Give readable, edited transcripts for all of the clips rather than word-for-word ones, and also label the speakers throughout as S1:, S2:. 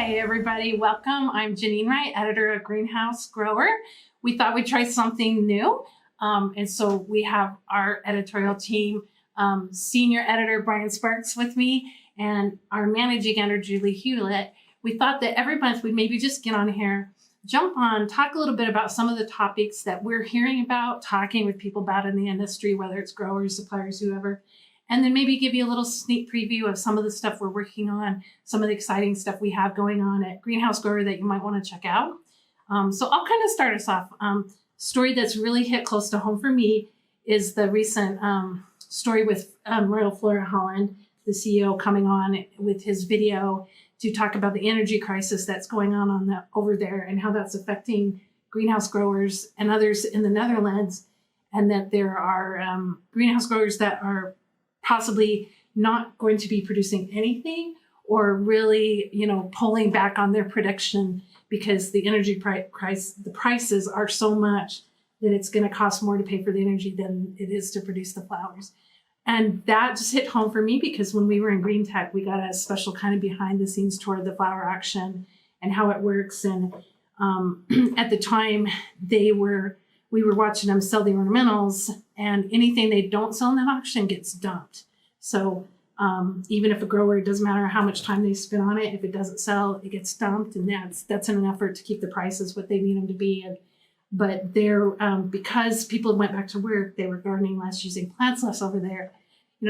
S1: Hey everybody, welcome. I'm Janine Wright, editor of Greenhouse Grower. We thought we'd try something new. And so we have our editorial team, senior editor Brian Sparks with me, and our managing editor Julie Hewlett. We thought that every month we'd maybe just get on here, jump on, talk a little bit about some of the topics that we're hearing about, talking with people about in the industry, whether it's growers, suppliers, whoever. And then maybe give you a little sneak preview of some of the stuff we're working on, some of the exciting stuff we have going on at Greenhouse Grower that you might want to check out. So I'll kind of start us off. Story that's really hit close to home for me is the recent story with Royal Flora Holland, the CEO coming on with his video to talk about the energy crisis that's going on over there and how that's affecting greenhouse growers and others in the Netherlands, and that there are greenhouse growers that are possibly not going to be producing anything or really, pulling back on their production because the energy the prices are so much that it's going to cost more to pay for the energy than it is to produce the flowers. And that just hit home for me because when we were in Green Tech, we got a special kind of behind the scenes tour of the flower auction and how it works. And at the time we were watching them sell the ornamentals, and anything they don't sell in that auction gets dumped. So even if a grower, it doesn't matter how much time they spend on it, if it doesn't sell, it gets dumped, and that's in an effort to keep the prices what they need them to be. But they're because people went back to work, they were gardening less, using plants less over there.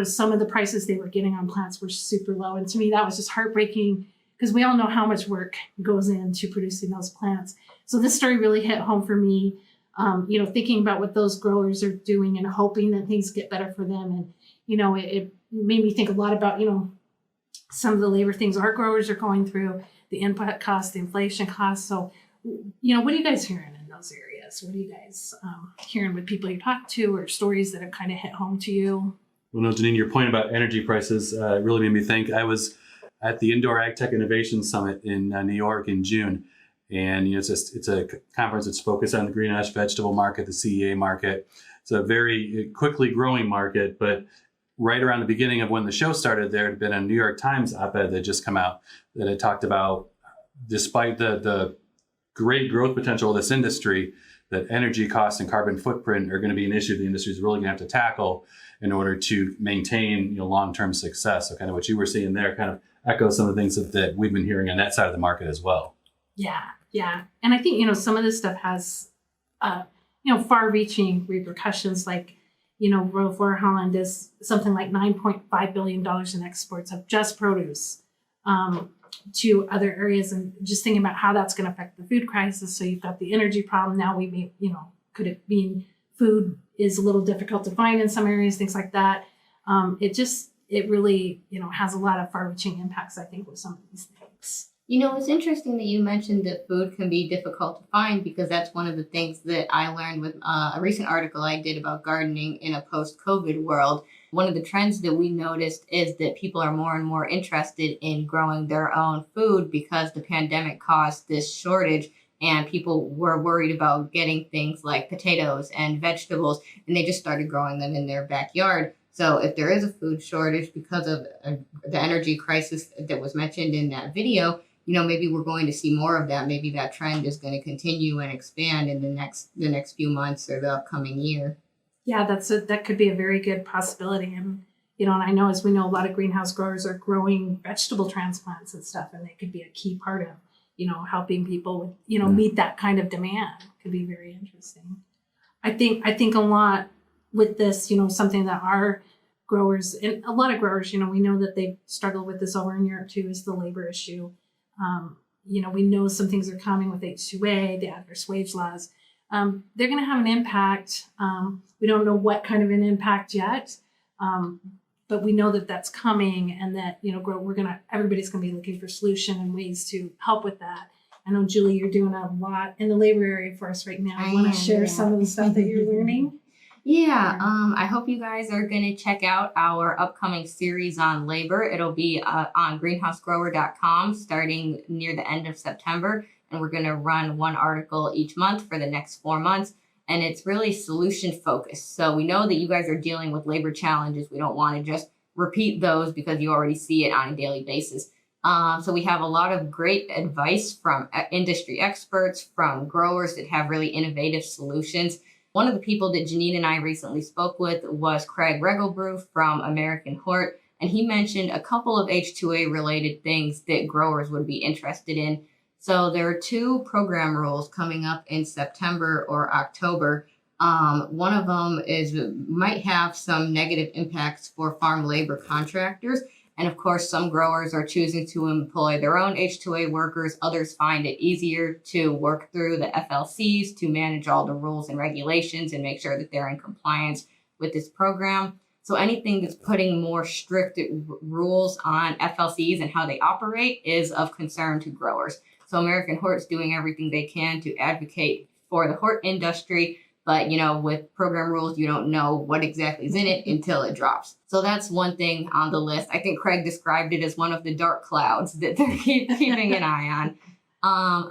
S1: Some of the prices they were getting on plants were super low, and to me that was just heartbreaking because we all know how much work goes into producing those plants. So this story really hit home for me. Thinking about what those growers are doing and hoping that things get better for them. And, it made me think a lot about, some of the labor things our growers are going through, the input costs, the inflation costs. So, what are you guys hearing in those areas? What are you guys hearing with people you talk to, or stories that have kind of hit home to you?
S2: Well, no, Janine, your point about energy prices really made me think. I was at the Indoor Ag Tech Innovation Summit in New York in June. And it's a conference that's focused on the greenhouse vegetable market, the CEA market. It's a very quickly growing market, but right around the beginning of when the show started, there had been a New York Times op-ed that just come out that had talked about, despite the great growth potential of this industry, that energy costs and carbon footprint are going to be an issue the industry is really going to have to tackle in order to maintain long-term success. So kind of what you were seeing there kind of echoes some of the things that we've been hearing on that side of the market as well.
S1: Yeah. And I think, some of this stuff has, far-reaching repercussions. Like, Royal Flora Holland does something like $9.5 billion in exports of just produce to other areas. And just thinking about how that's going to affect the food crisis. So you've got the energy problem. Now we may, could it mean food is a little difficult to find in some areas, things like that. It really, has a lot of far-reaching impacts, I think, with some of these things.
S3: It's interesting that you mentioned that food can be difficult to find, because that's one of the things that I learned with a recent article I did about gardening in a post-COVID world. One of the trends that we noticed is that people are more and more interested in growing their own food because the pandemic caused this shortage, and people were worried about getting things like potatoes and vegetables, and they just started growing them in their backyard. So if there is a food shortage because of the energy crisis that was mentioned in that video, maybe we're going to see more of that. Maybe that trend is going to continue and expand in the next few months or the upcoming year.
S1: Yeah, that could be a very good possibility. And, and I know, as we know, a lot of greenhouse growers are growing vegetable transplants and stuff, and they could be a key part of, helping people with, meet that kind of demand. Could be very interesting. I think a lot with this, something that our growers, and a lot of growers, we know that they struggle with this over in Europe too, is the labor issue. We know some things are coming with H2A, the adverse wage laws. They're going to have an impact. We don't know what kind of an impact yet, but we know that that's coming, and that, everybody's going to be looking for solution and ways to help with that. I know, Julie, you're doing a lot in the labor area for us right now. I want to share some of the stuff that you're learning.
S3: Yeah, I hope you guys are going to check out our upcoming series on labor. It'll be on greenhousegrower.com starting near the end of September, and we're going to run one article each month for the next 4 months, and it's really solution focused. So we know that you guys are dealing with labor challenges. We don't want to just repeat those because you already see it on a daily basis. So we have a lot of great advice from industry experts, from growers that have really innovative solutions. One of the people that Janine and I recently spoke with was Craig Regelbrew from American Hort, and he mentioned a couple of H2A related things that growers would be interested in. So there are two program rules coming up in September or October. One of them is might have some negative impacts for farm labor contractors. And of course, some growers are choosing to employ their own H2A workers. Others find it easier to work through the FLCs to manage all the rules and regulations and make sure that they're in compliance with this program. So anything that's putting more strict rules on FLCs and how they operate is of concern to growers. So American Hort's doing everything they can to advocate for the hort industry. But, with program rules, you don't know what exactly is in it until it drops. So that's one thing on the list. I think Craig described it as one of the dark clouds that they're keeping an eye on.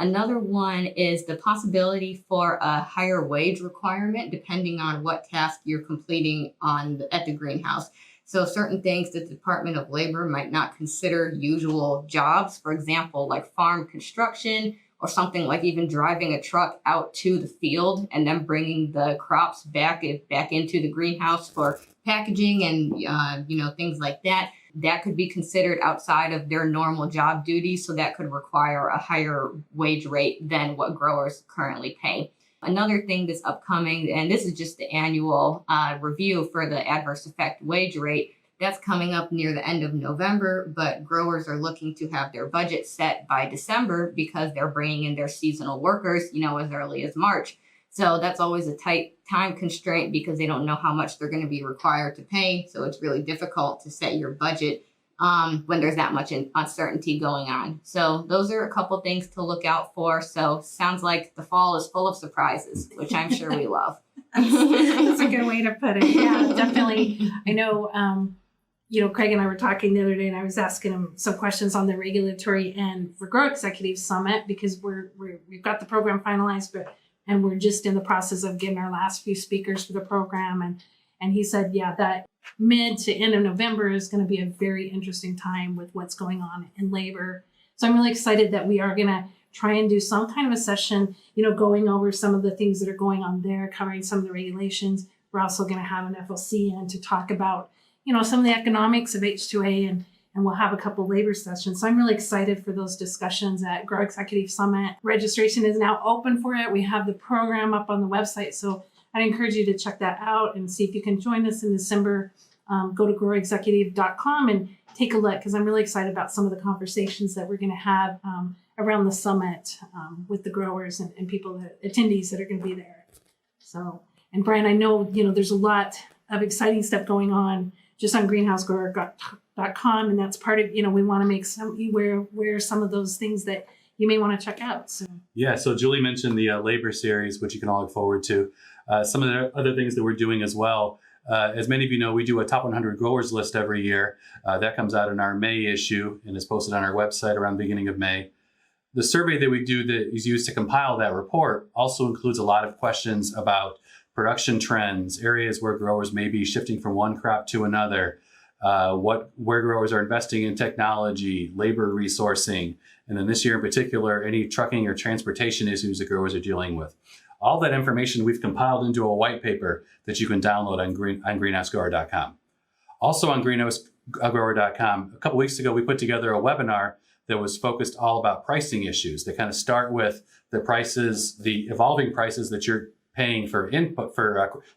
S3: Another one is the possibility for a higher wage requirement, depending on what task you're completing at the greenhouse. So certain things that the Department of Labor might not consider usual jobs, for example, like farm construction, or something like even driving a truck out to the field and then bringing the crops back into the greenhouse for packaging and things like that. That could be considered outside of their normal job duties, so that could require a higher wage rate than what growers currently pay. Another thing that's upcoming, and this is just the annual review for the adverse effect wage rate, that's coming up near the end of November, but growers are looking to have their budget set by December because they're bringing in their seasonal workers, as early as March. So that's always a tight time constraint because they don't know how much they're going to be required to pay. So it's really difficult to set your budget when there's that much uncertainty going on. So those are a couple things to look out for. So sounds like the fall is full of surprises, which I'm sure we love.
S1: That's a good way to put it. Yeah, definitely. I know, Craig and I were talking the other day, and I was asking him some questions on the regulatory end for Grow Executive Summit because we've got the program finalized, and we're just in the process of getting our last few speakers for the program. And he said, yeah, that mid to end of November is going to be a very interesting time with what's going on in labor. So I'm really excited that we are going to try and do some kind of a session, going over some of the things that are going on there, covering some of the regulations. We're also going to have an FLC in to talk about, some of the economics of H2A, and we'll have a couple labor sessions. So I'm really excited for those discussions at Grow Executive Summit. Registration is now open for it. We have the program up on the website. So I'd encourage you to check that out and see if you can join us in December. Go to growexecutive.com and take a look, because I'm really excited about some of the conversations that we're going to have around the summit with the growers and people, attendees that are going to be there. So, and Brian, I know, there's a lot of exciting stuff going on just on greenhousegrower.com, and that's part of, we want to make where some of those things that you may want to check out. So
S2: yeah, so Julie mentioned the labor series, which you can all look forward to. Some of the other things that we're doing as well. As many of you know, we do a top 100 growers list every year. That comes out in our May issue and is posted on our website around the beginning of May. The survey that we do that is used to compile that report also includes a lot of questions about production trends, areas where growers may be shifting from one crop to another, where growers are investing in technology, labor resourcing, and then this year in particular, any trucking or transportation issues that growers are dealing with. All that information we've compiled into a white paper that you can download on greenhousegrower.com. Also on greenhousegrower.com, a couple weeks ago, we put together a webinar that was focused all about pricing issues. They kind of start with the prices, the evolving prices that you're paying for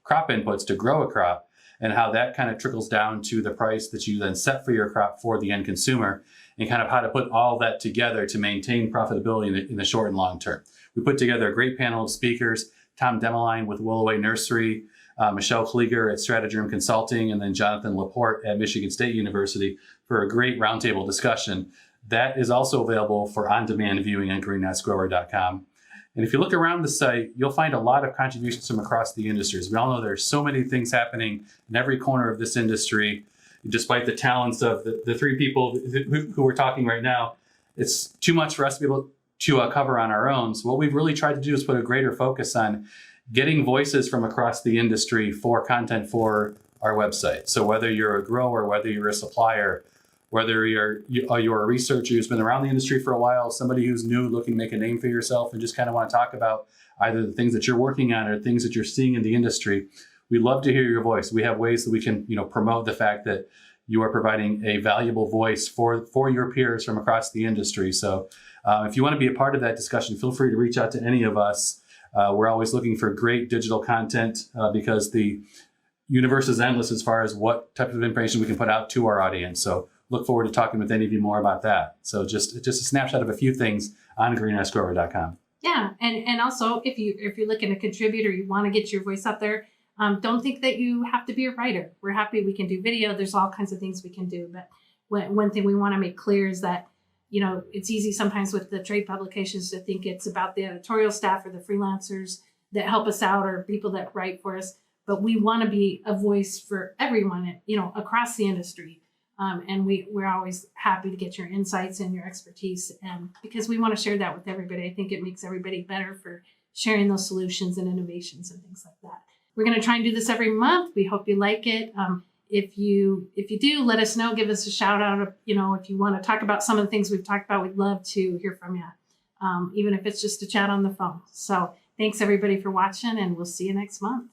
S2: crop inputs to grow a crop, and how that kind of trickles down to the price that you then set for your crop for the end consumer, and kind of how to put all that together to maintain profitability in the short and long term. We put together a great panel of speakers: Tom Demeline with Willoway Nursery, Michelle Klieger at Strategyrum Consulting, and then Jonathan Laporte at Michigan State University for a great roundtable discussion. That is also available for on-demand viewing on greenhousegrower.com. And if you look around the site, you'll find a lot of contributions from across the industries. We all know there's so many things happening in every corner of this industry. Despite the talents of the three people who we're talking right now, it's too much for us to be able to cover on our own. So what we've really tried to do is put a greater focus on getting voices from across the industry for content for our website. So whether you're a grower, whether you're a supplier, whether you're a researcher who's been around the industry for a while, somebody who's new looking to make a name for yourself and just kind of want to talk about either the things that you're working on or things that you're seeing in the industry. We'd love to hear your voice. We have ways that we can, promote the fact that you are providing a valuable voice for your peers from across the industry. So if you want to be a part of that discussion, feel free to reach out to any of us. We're always looking for great digital content because the universe is endless as far as what type of information we can put out to our audience. So look forward to talking with any of you more about that. So just a snapshot of a few things on greenashgrower.com.
S1: Yeah, and also if you're looking to contribute or you want to get your voice out there, don't think that you have to be a writer. We're happy we can do video. There's all kinds of things we can do. But one thing we want to make clear is that, it's easy sometimes with the trade publications to think it's about the editorial staff or the freelancers that help us out or people that write for us. But we want to be a voice for everyone, across the industry. And we're always happy to get your insights and your expertise, because we want to share that with everybody. I think it makes everybody better for sharing those solutions and innovations and things like that. We're going to try and do this every month. We hope you like it. If you do, let us know. Give us a shout out. If you want to talk about some of the things we've talked about, we'd love to hear from you, even if it's just a chat on the phone. So thanks everybody for watching, and we'll see you next month.